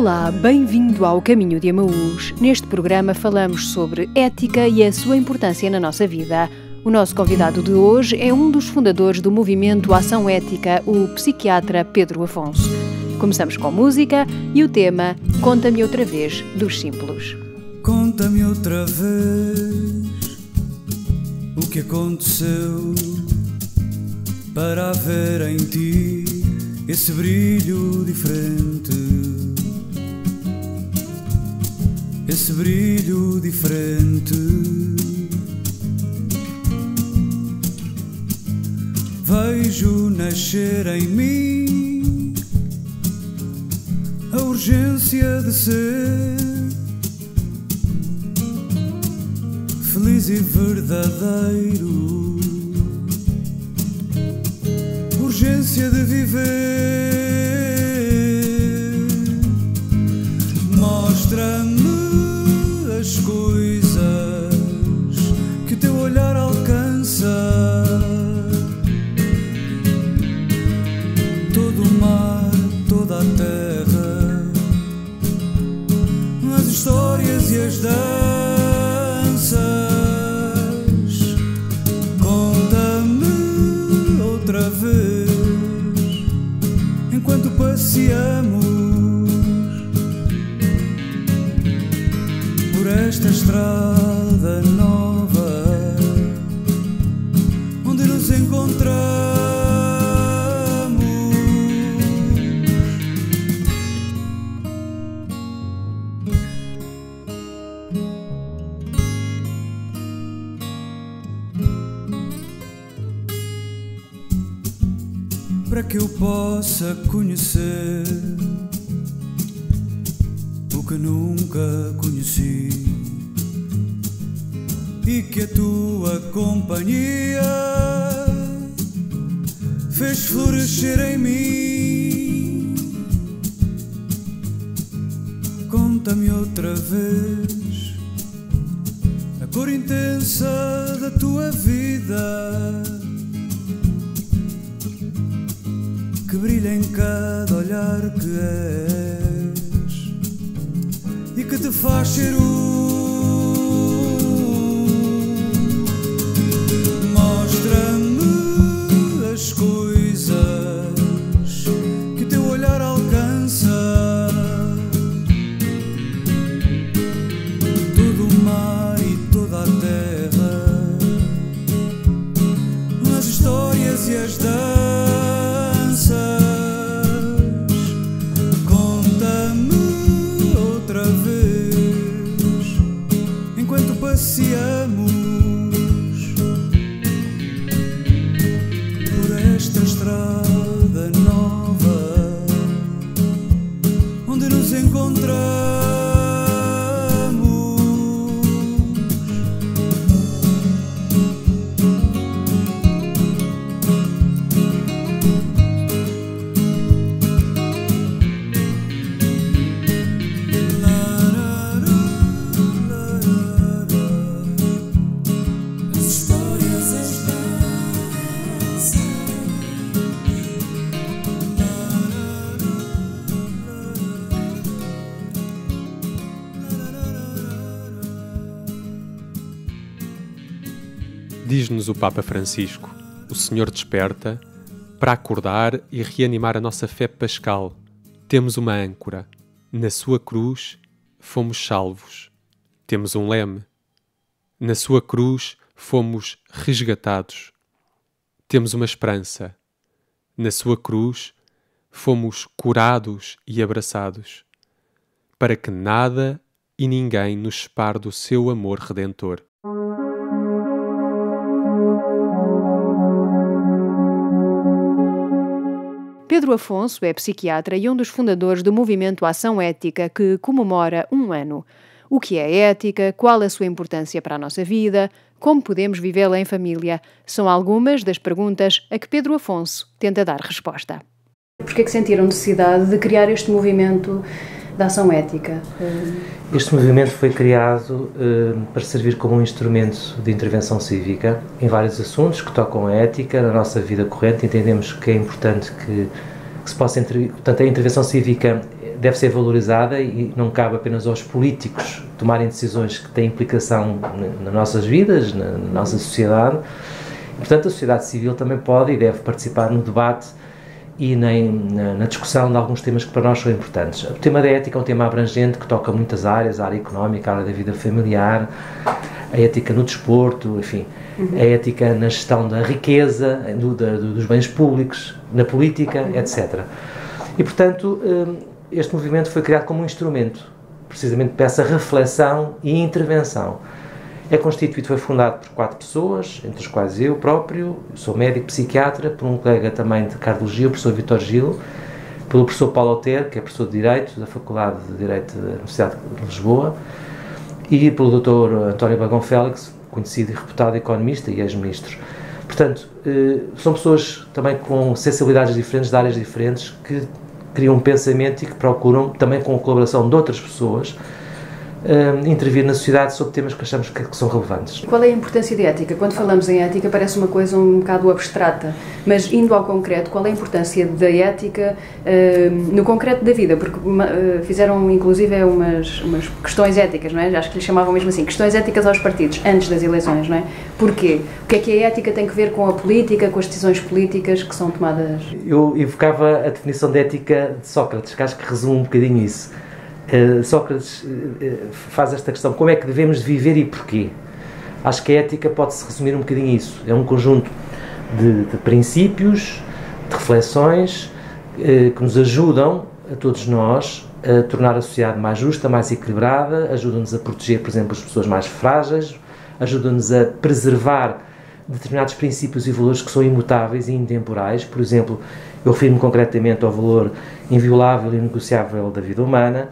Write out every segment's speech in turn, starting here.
Olá, bem-vindo ao Caminho de Emaús. Neste programa falamos sobre ética e a sua importância na nossa vida. O nosso convidado de hoje é um dos fundadores do movimento Ação Ética, o psiquiatra Pedro Afonso. Começamos com música e o tema Conta-me outra vez, dos Simples. Conta-me outra vez o que aconteceu para haver em ti esse brilho diferente, esse brilho diferente. Vejo nascer em mim a urgência de ser feliz e verdadeiro, urgência de viver. Mostra-me as coisas que o teu olhar alcança, todo o mar, toda a terra, as histórias e as danças. Conta-me outra vez enquanto passeamos por esta estrada nova onde nos encontramos. Para que eu possa conhecer o que nunca conheci e que a tua companhia fez florescer em mim. Conta-me outra vez a cor intensa da tua vida, que brilha em cada olhar que és e que te faz ser Mostra-me as coisas que o teu olhar alcança, todo o mar e toda a terra, as histórias e as danças. Conta-me outra vez enquanto passeamos por esta estrada nova onde nos encontramos. Diz-nos o Papa Francisco: o Senhor desperta para acordar e reanimar a nossa fé pascal. Temos uma âncora. Na sua cruz fomos salvos. Temos um leme. Na sua cruz fomos resgatados. Temos uma esperança. Na sua cruz fomos curados e abraçados, para que nada e ninguém nos separe do seu amor redentor. Pedro Afonso é psiquiatra e um dos fundadores do movimento Ação Ética, que comemora um ano. O que é ética? Qual a sua importância para a nossa vida? Como podemos vivê-la em família? São algumas das perguntas a que Pedro Afonso tenta dar resposta. Por que é que sentiram necessidade de criar este movimento da Ação Ética? Este movimento foi criado para servir como um instrumento de intervenção cívica em vários assuntos que tocam a ética na nossa vida corrente. Entendemos que é importante que se possa... Portanto, a intervenção cívica deve ser valorizada e não cabe apenas aos políticos tomarem decisões que têm implicação nas nossas vidas, na nossa sociedade. Portanto, a sociedade civil também pode e deve participar no debate e na discussão de alguns temas que para nós são importantes. O tema da ética é um tema abrangente que toca muitas áreas, a área económica, a área da vida familiar, a ética no desporto, enfim, a ética na gestão da riqueza, dos bens públicos, na política, etc. E, portanto, este movimento foi criado como um instrumento, precisamente para essa reflexão e intervenção. É constituído, foi fundado por 4 pessoas, entre as quais eu próprio, sou médico psiquiatra, por um colega também de cardiologia, o professor Vítor Gil, pelo professor Paulo Otero, que é professor de Direito, da Faculdade de Direito da Universidade de Lisboa, e pelo Dr. António Bagão Félix, conhecido e reputado economista e ex-ministro. Portanto, são pessoas também com sensibilidades diferentes, de áreas diferentes, que criam um pensamento e que procuram, também com a colaboração de outras pessoas, intervir na sociedade sobre temas que achamos que são relevantes. Qual é a importância da ética? Quando falamos em ética parece uma coisa um bocado abstrata, mas indo ao concreto, qual é a importância da ética no concreto da vida? Porque fizeram inclusive umas questões éticas, não é? Acho que lhe chamavam mesmo assim, questões éticas aos partidos, antes das eleições, não é? Porquê? O que é a ética tem que ver com a política, com as decisões políticas que são tomadas? Eu evocava a definição de ética de Sócrates, que acho que resume um bocadinho isso. Sócrates faz esta questão, como é que devemos viver e porquê? Acho que a ética pode-se resumir um bocadinho isso, é um conjunto de princípios, de reflexões que nos ajudam, a todos nós, a tornar a sociedade mais justa, mais equilibrada, ajudam-nos a proteger, por exemplo, as pessoas mais frágeis, ajudam-nos a preservar determinados princípios e valores que são imutáveis e intemporais. Por exemplo, eu refiro-me concretamente ao valor inviolável e inegociável da vida humana,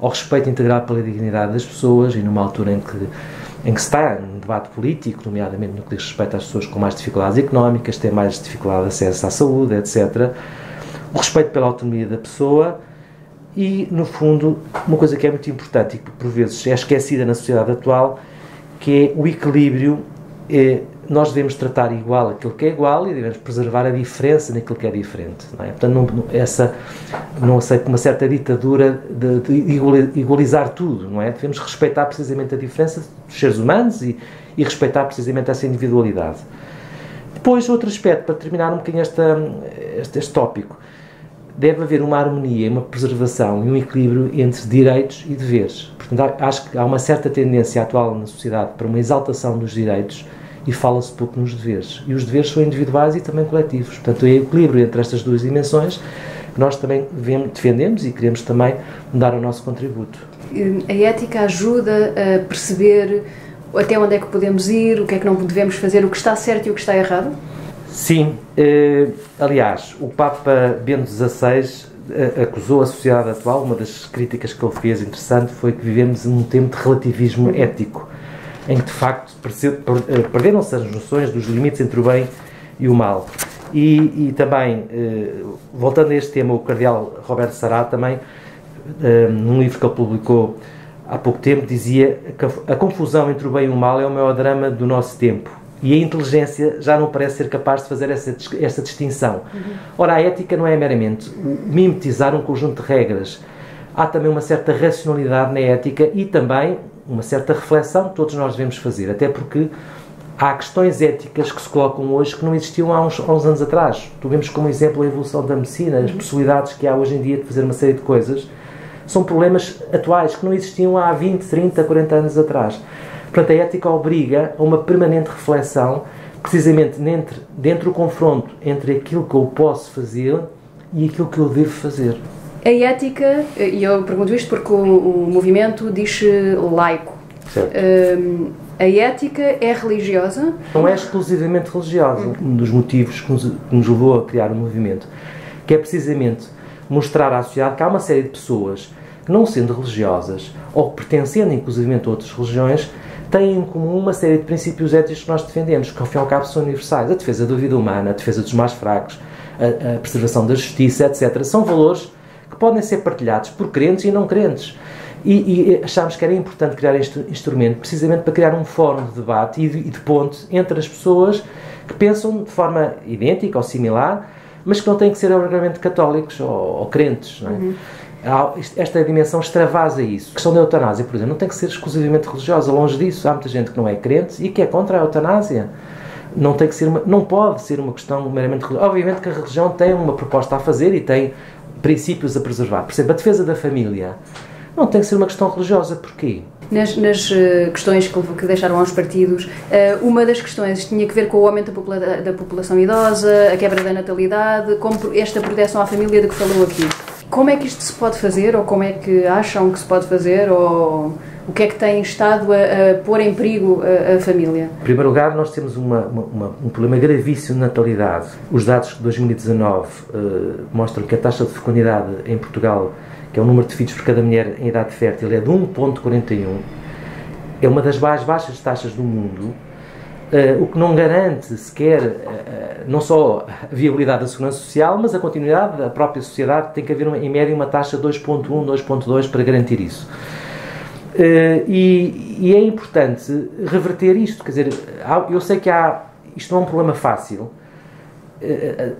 ao respeito integral pela dignidade das pessoas, e numa altura em que se está num debate político, nomeadamente no que diz respeito às pessoas com mais dificuldades económicas, têm mais dificuldade de acesso à saúde, etc. O respeito pela autonomia da pessoa e, no fundo, uma coisa que é muito importante e que por vezes é esquecida na sociedade atual, que é o equilíbrio. Nós devemos tratar igual aquilo que é igual e devemos preservar a diferença naquilo que é diferente. Não é? Portanto, não aceito uma certa ditadura de igualizar tudo. Não é? Devemos respeitar precisamente a diferença dos seres humanos e respeitar precisamente essa individualidade. Depois, outro aspecto, para terminar um bocadinho este tópico, deve haver uma harmonia, uma preservação e um equilíbrio entre direitos e deveres. Portanto, acho que há uma certa tendência atual na sociedade para uma exaltação dos direitos e fala-se pouco nos deveres. E os deveres são individuais e também coletivos. Portanto, é o equilíbrio entre estas duas dimensões que nós também defendemos e queremos também dar o nosso contributo. A ética ajuda a perceber até onde é que podemos ir, o que é que não devemos fazer, o que está certo e o que está errado? Sim. Aliás, o Papa Bento XVI acusou a sociedade atual, uma das críticas que ele fez interessante foi que vivemos num tempo de relativismo ético, em que de facto perderam-se as noções dos limites entre o bem e o mal. E também, voltando a este tema, o cardeal Roberto Sará também, num livro que ele publicou há pouco tempo, dizia que a confusão entre o bem e o mal é o maior drama do nosso tempo. E a inteligência já não parece ser capaz de fazer essa distinção. Ora, a ética não é meramente mimetizar um conjunto de regras. Há também uma certa racionalidade na ética e também uma certa reflexão que todos nós devemos fazer, até porque há questões éticas que se colocam hoje que não existiam há uns anos atrás. Tu vemos como exemplo a evolução da medicina, as possibilidades que há hoje em dia de fazer uma série de coisas, são problemas atuais que não existiam há 20, 30, 40 anos atrás. Portanto, a ética obriga a uma permanente reflexão, precisamente dentro do confronto entre aquilo que eu posso fazer e aquilo que eu devo fazer. A ética, e eu pergunto isto porque o movimento diz laico. Certo. A ética é religiosa? Não é exclusivamente religiosa. Um dos motivos que nos levou a criar o movimento, que é precisamente mostrar à sociedade que há uma série de pessoas que, não sendo religiosas, ou pertencendo inclusivamente a outras religiões, têm em comum uma série de princípios éticos que nós defendemos, que ao fim e ao cabo são universais. A defesa da vida humana, a defesa dos mais fracos, a preservação da justiça, etc. São valores que podem ser partilhados por crentes e não crentes. E achámos que era importante criar este instrumento precisamente para criar um fórum de debate e de ponte entre as pessoas que pensam de forma idêntica ou similar, mas que não têm que ser obrigatoriamente católicos ou crentes. Não é? esta dimensão extravasa isso. A questão da eutanásia, por exemplo, não tem que ser exclusivamente religiosa, longe disso. Há muita gente que não é crente e que é contra a eutanásia. Não pode ser uma questão meramente religiosa. Obviamente que a religião tem uma proposta a fazer e tem princípios a preservar. Por exemplo, a defesa da família não tem que ser uma questão religiosa. Porquê? Nas questões que deixaram aos partidos, uma das questões tinha que ver com o aumento da população idosa, a quebra da natalidade, como esta proteção à família de que falou aqui. Como é que isto se pode fazer, ou como é que acham que se pode fazer, ou o que é que tem estado a pôr em perigo a família? Em primeiro lugar, nós temos um problema gravíssimo de natalidade. Os dados de 2019 mostram que a taxa de fecundidade em Portugal, que é o número de filhos por cada mulher em idade fértil, é de 1,41. É uma das mais baixas taxas do mundo, o que não garante sequer não só a viabilidade da segurança social, mas a continuidade da própria sociedade. Tem que haver em média uma taxa 2,1, 2,2 para garantir isso. E é importante reverter isto. Quer dizer, eu sei que isto não é um problema fácil,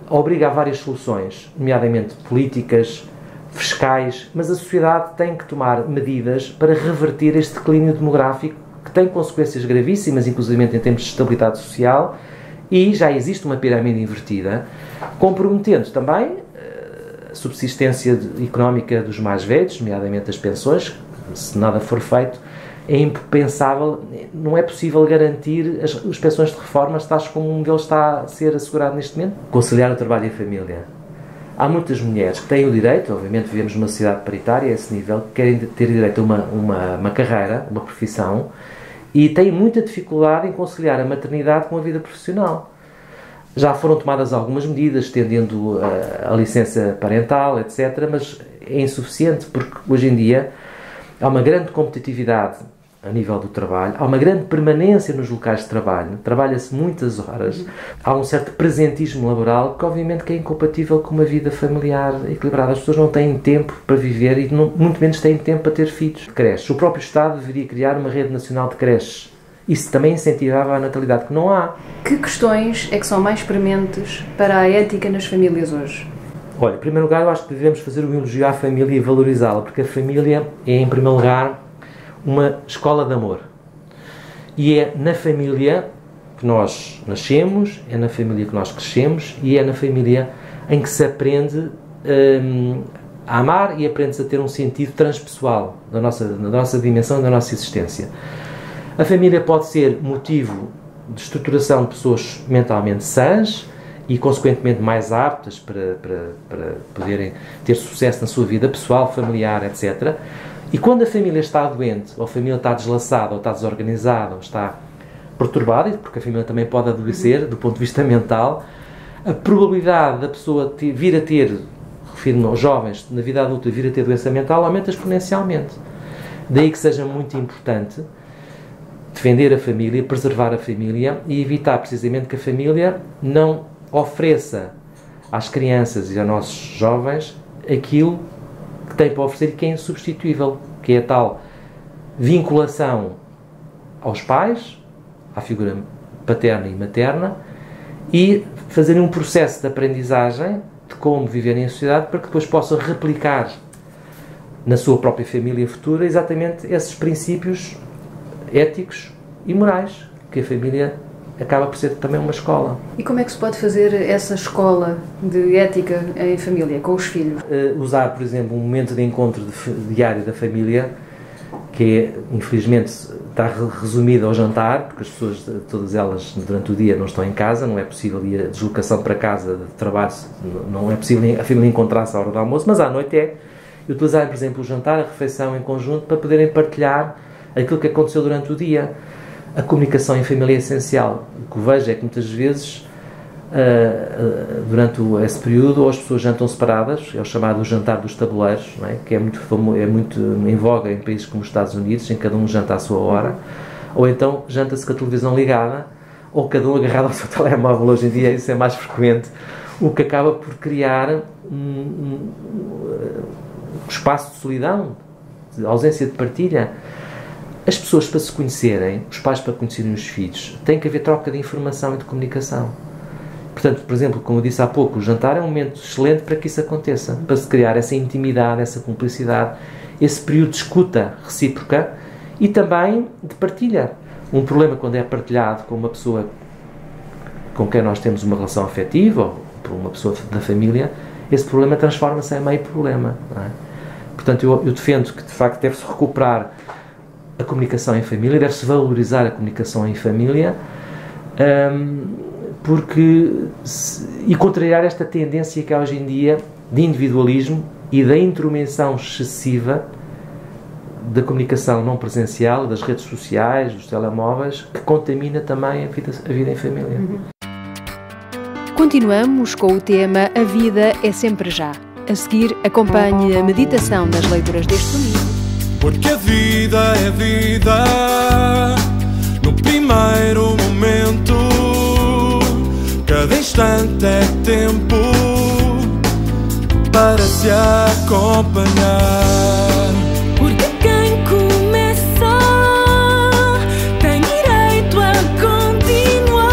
obriga a várias soluções, nomeadamente políticas, fiscais, mas a sociedade tem que tomar medidas para reverter este declínio demográfico que tem consequências gravíssimas, inclusive em termos de estabilidade social, e já existe uma pirâmide invertida, comprometendo também a subsistência económica dos mais velhos, nomeadamente as pensões. Se nada for feito, é impensável, não é possível garantir as pensões de reforma, tais como um deles está a ser assegurado neste momento. Conciliar o trabalho e a família. Há muitas mulheres que têm o direito, obviamente vivemos numa sociedade paritária a esse nível, que querem ter direito a uma carreira, uma profissão, e têm muita dificuldade em conciliar a maternidade com a vida profissional. Já foram tomadas algumas medidas, estendendo a licença parental, etc., mas é insuficiente, porque hoje em dia há uma grande competitividade a nível do trabalho, há uma grande permanência nos locais de trabalho, trabalha-se muitas horas, há um certo presentismo laboral que obviamente que é incompatível com uma vida familiar equilibrada. As pessoas não têm tempo para viver e muito menos têm tempo para ter filhos. Creches. O próprio Estado deveria criar uma rede nacional de creches. Isso também incentivava a natalidade, que não há. Que questões é que são mais prementes para a ética nas famílias hoje? Olha, em primeiro lugar, eu acho que devemos fazer um elogio à família e valorizá-la, porque a família é, em primeiro lugar, uma escola de amor. E é na família que nós nascemos, é na família que nós crescemos e é na família em que se aprende a amar e aprende-se a ter um sentido transpessoal da nossa dimensão e da nossa existência. A família pode ser motivo de estruturação de pessoas mentalmente sãs e, consequentemente, mais aptas para poderem ter sucesso na sua vida pessoal, familiar, etc. E quando a família está doente, ou a família está deslaçada, ou está desorganizada, ou está perturbada, porque a família também pode adoecer do ponto de vista mental, a probabilidade da pessoa vir a ter, refiro-me aos jovens, na vida adulta, vir a ter doença mental, aumenta exponencialmente. Daí que seja muito importante defender a família, preservar a família e evitar precisamente que a família não ofereça às crianças e aos nossos jovens aquilo que tem para oferecer e que é insubstituível, que é a tal vinculação aos pais, à figura paterna e materna, e fazerem um processo de aprendizagem de como viver em sociedade para que depois possam replicar na sua própria família futura exatamente esses princípios éticos e morais, que a família acaba por ser também uma escola. E como é que se pode fazer essa escola de ética em família, com os filhos? Usar, por exemplo, um momento de encontro diário da família, que é, infelizmente, está resumido ao jantar, porque as pessoas, todas elas, durante o dia não estão em casa, não é possível ir a deslocação para casa de trabalho, não é possível a família encontrar-se à hora do almoço, mas à noite é. E utilizar, por exemplo, o jantar, a refeição em conjunto, para poderem partilhar aquilo que aconteceu durante o dia. A comunicação em família é essencial. O que vejo é que muitas vezes, durante esse período, ou as pessoas jantam separadas, é o chamado jantar dos tabuleiros, não é? Que é muito em voga em países como os Estados Unidos, em que cada um janta à sua hora, ou então janta-se com a televisão ligada, ou cada um agarrado ao seu telemóvel. Hoje em dia isso é mais frequente, o que acaba por criar um espaço de solidão, de ausência de partilha. As pessoas, para se conhecerem, os pais para conhecerem os filhos, tem que haver troca de informação e de comunicação. Portanto, por exemplo, como eu disse há pouco, o jantar é um momento excelente para que isso aconteça, para se criar essa intimidade, essa cumplicidade, esse período de escuta recíproca e também de partilha. Um problema, quando é partilhado com uma pessoa com quem nós temos uma relação afetiva ou por uma pessoa da família, esse problema transforma-se em meio problema, não é? Portanto, eu defendo que, de facto, deve-se recuperar a comunicação em família, deve-se valorizar a comunicação em família, e contrariar esta tendência que há hoje em dia de individualismo e da intromissão excessiva da comunicação não presencial, das redes sociais, dos telemóveis, que contamina também a vida em família. Continuamos com o tema A Vida é Sempre Já. A seguir, acompanhe a meditação das leituras deste domingo. Porque a vida é vida no primeiro momento, cada instante é tempo para se acompanhar. Porque quem começa tem direito a continuar.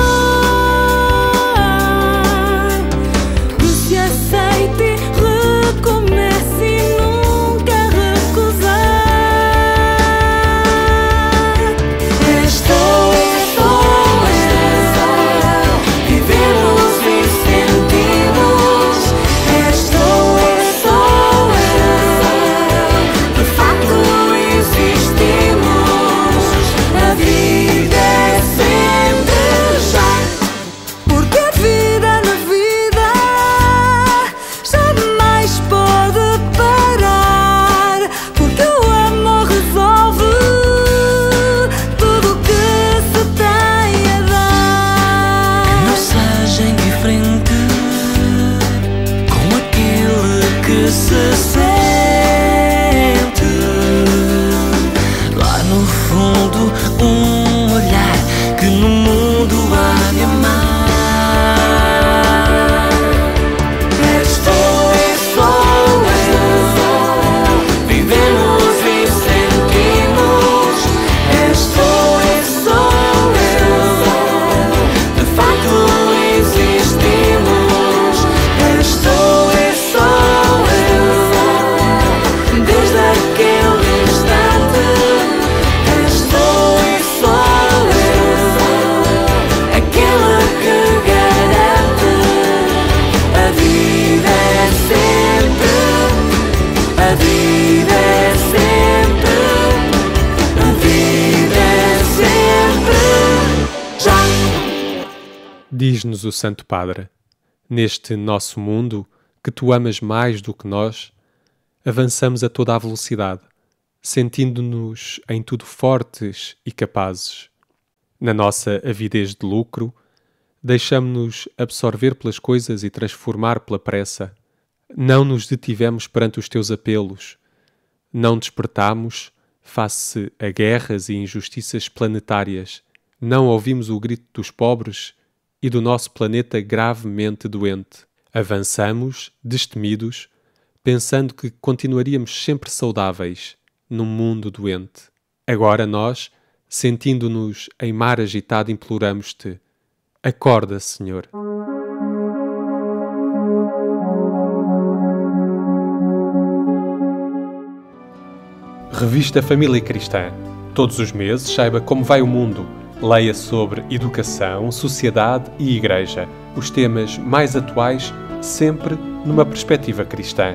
Que se aceite e recomece e nunca recusar. Estou vivemos e sentimos. Estou de facto existimos. A vida é sempre já. Porque a vida na vida jamais pode parar. Porque o amor resolve tudo o que se tem a dar. Não seja indiferente com aquele que se sente lá no fundo, um olhar que no mundo há de amar. Estou e sou eu, vivemos e sentimos. Estou e sou eu, de facto existimos. Estou e sou eu, desde aquele instante. Estou e sou eu, aquele que garante. A vida é sempre, a vida é sempre, a vida é sempre já. Diz-nos o Santo Padre: neste nosso mundo, que tu amas mais do que nós, avançamos a toda a velocidade, sentindo-nos em tudo fortes e capazes. Na nossa avidez de lucro, deixamo-nos absorver pelas coisas e transformar pela pressa. Não nos detivemos perante os teus apelos. Não despertamos face a guerras e injustiças planetárias. Não ouvimos o grito dos pobres e do nosso planeta gravemente doente. Avançamos, destemidos, pensando que continuaríamos sempre saudáveis num mundo doente. Agora nós, sentindo-nos em mar agitado, imploramos-te: acorda, Senhor. Revista Família Cristã. Todos os meses saiba como vai o mundo. Leia sobre educação, sociedade e igreja. Os temas mais atuais, sempre numa perspectiva cristã.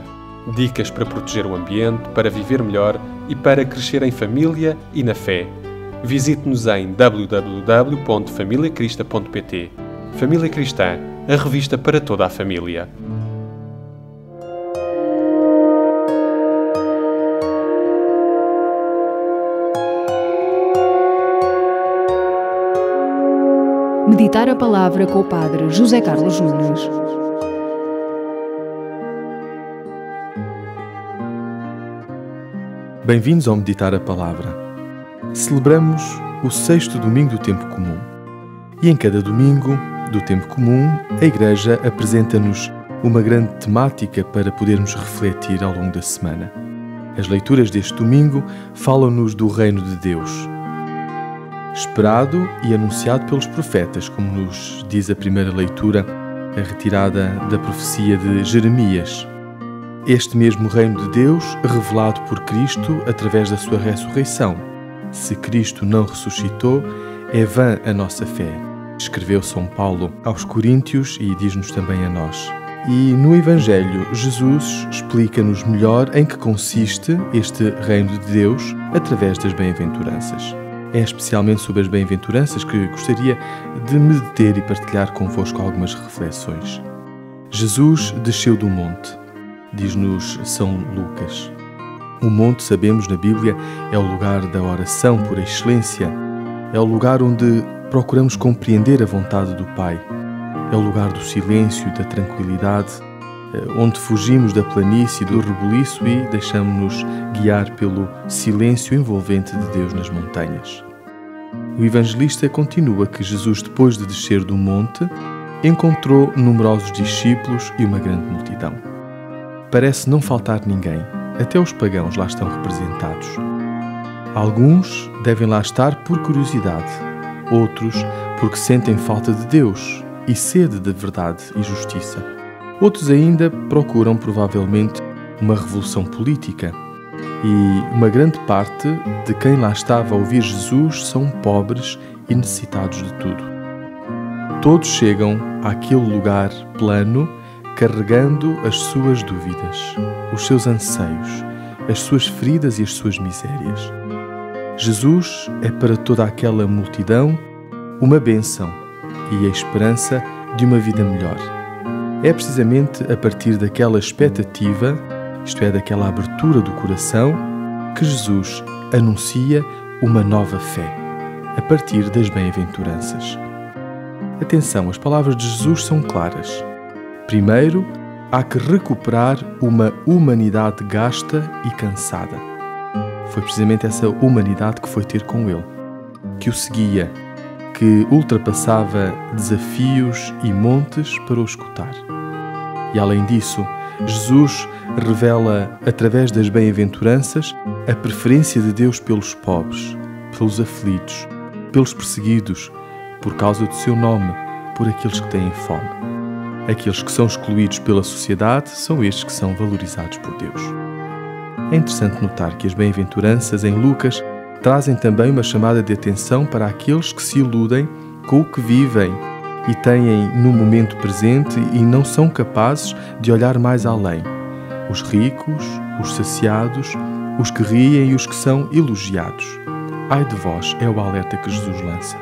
Dicas para proteger o ambiente, para viver melhor e para crescer em família e na fé. Visite-nos em www.familiacrista.pt. Família Cristã, a revista para toda a família. Meditar a palavra com o Padre José Carlos Nunes. Bem-vindos ao Meditar a Palavra. Celebramos o 6º domingo do tempo comum. E em cada domingo do tempo comum, a Igreja apresenta-nos uma grande temática para podermos refletir ao longo da semana. As leituras deste domingo falam-nos do Reino de Deus, esperado e anunciado pelos profetas, como nos diz a primeira leitura a retirada da profecia de Jeremias. Este mesmo reino de Deus, revelado por Cristo através da sua ressurreição. Se Cristo não ressuscitou, é vã a nossa fé, escreveu São Paulo aos Coríntios e diz-nos também a nós. E no Evangelho, Jesus explica-nos melhor em que consiste este reino de Deus através das bem-aventuranças. É especialmente sobre as bem-aventuranças que gostaria de me deter e partilhar convosco algumas reflexões. Jesus desceu do monte, diz-nos São Lucas. O monte, sabemos na Bíblia, é o lugar da oração por excelência. É o lugar onde procuramos compreender a vontade do Pai. É o lugar do silêncio e da tranquilidade, onde fugimos da planície e do rebuliço e deixamos-nos guiar pelo silêncio envolvente de Deus nas montanhas. O evangelista continua que Jesus, depois de descer do monte, encontrou numerosos discípulos e uma grande multidão. Parece não faltar ninguém, até os pagãos lá estão representados. Alguns devem lá estar por curiosidade, outros porque sentem falta de Deus e sede de verdade e justiça. Outros ainda procuram, provavelmente, uma revolução política. E uma grande parte de quem lá estava a ouvir Jesus são pobres e necessitados de tudo. Todos chegam àquele lugar plano carregando as suas dúvidas, os seus anseios, as suas feridas e as suas misérias. Jesus é para toda aquela multidão uma bênção e a esperança de uma vida melhor. É precisamente a partir daquela expectativa, isto é, daquela abertura do coração, que Jesus anuncia uma nova fé, a partir das bem-aventuranças. Atenção, as palavras de Jesus são claras. Primeiro, há que recuperar uma humanidade gasta e cansada. Foi precisamente essa humanidade que foi ter com ele, que o seguia, que ultrapassava desafios e montes para o escutar. E além disso, Jesus revela, através das bem-aventuranças, a preferência de Deus pelos pobres, pelos aflitos, pelos perseguidos, por causa do seu nome, por aqueles que têm fome. Aqueles que são excluídos pela sociedade são estes que são valorizados por Deus. É interessante notar que as bem-aventuranças em Lucas trazem também uma chamada de atenção para aqueles que se iludem com o que vivem e têm no momento presente e não são capazes de olhar mais além. Os ricos, os saciados, os que riem e os que são elogiados. Ai de vós, é o alerta que Jesus lança.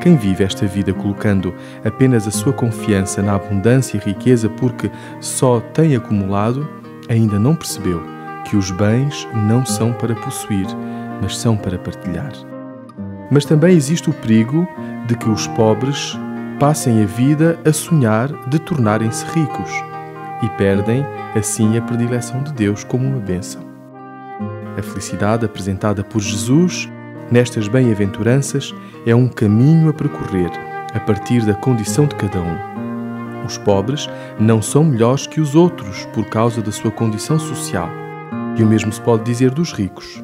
Quem vive esta vida colocando apenas a sua confiança na abundância e riqueza porque só tem acumulado, ainda não percebeu que os bens não são para possuir, mas são para partilhar. Mas também existe o perigo de que os pobres passem a vida a sonhar de tornarem-se ricos e perdem, assim, a predileção de Deus como uma bênção. A felicidade apresentada por Jesus nestas bem-aventuranças é um caminho a percorrer a partir da condição de cada um. Os pobres não são melhores que os outros por causa da sua condição social. E o mesmo se pode dizer dos ricos.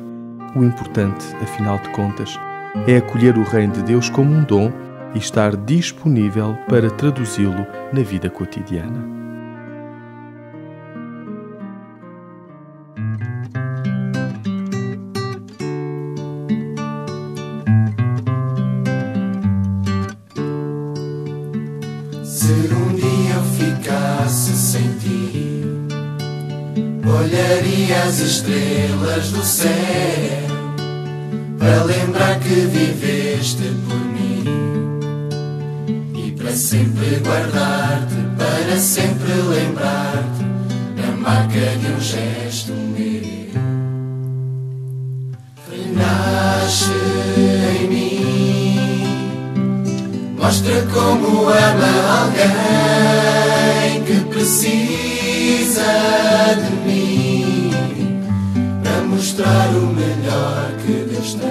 O importante, afinal de contas, é acolher o reino de Deus como um dom e estar disponível para traduzi-lo na vida cotidiana. Se um dia eu ficasse sem ti, olharia as estrelas do céu para lembrar que viveste por mim e para sempre guardar-te, para sempre lembrar-te na marca de um gesto meu. Renasce em mim, mostra como ama alguém que precisa de mim, para mostrar o melhor que Deus tem.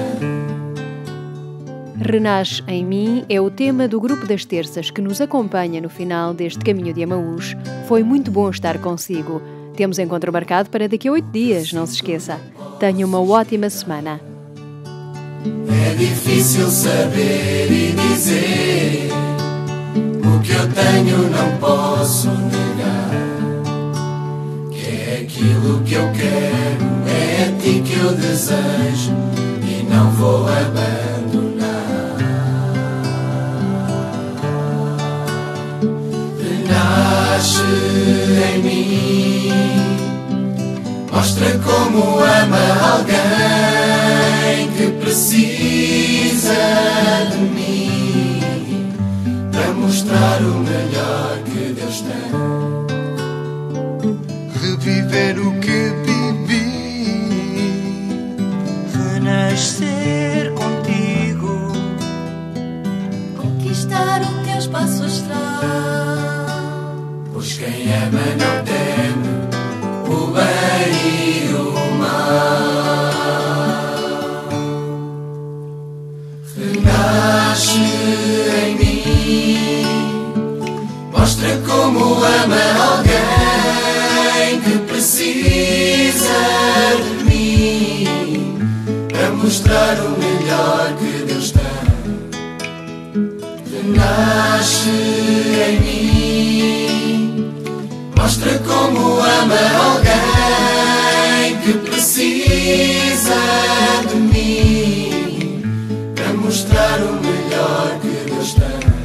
Renasce em mim é o tema do Grupo das Terças que nos acompanha no final deste caminho de Emaús. Foi muito bom estar consigo. Temos encontro marcado para daqui a 8 dias, não se esqueça. Tenha uma ótima semana. É difícil saber e dizer o que eu tenho não posso negar, que é aquilo que eu quero, é a ti que eu desejo e não vou abandonar. Renasce em mim, mostra como ama alguém que precisa de mim, para mostrar o melhor que Deus tem. Reviver o que vivi, renascer contigo, conquistar o teu espaço astral. Pois quem ama não teme o bem e o mal. Renasce em mim, mostra como ama alguém que precisa de mim, para mostrar o melhor que Deus tem. Renasce em mim, mostra como ama alguém que precisa de mim, para mostrar o melhor que Deus tem.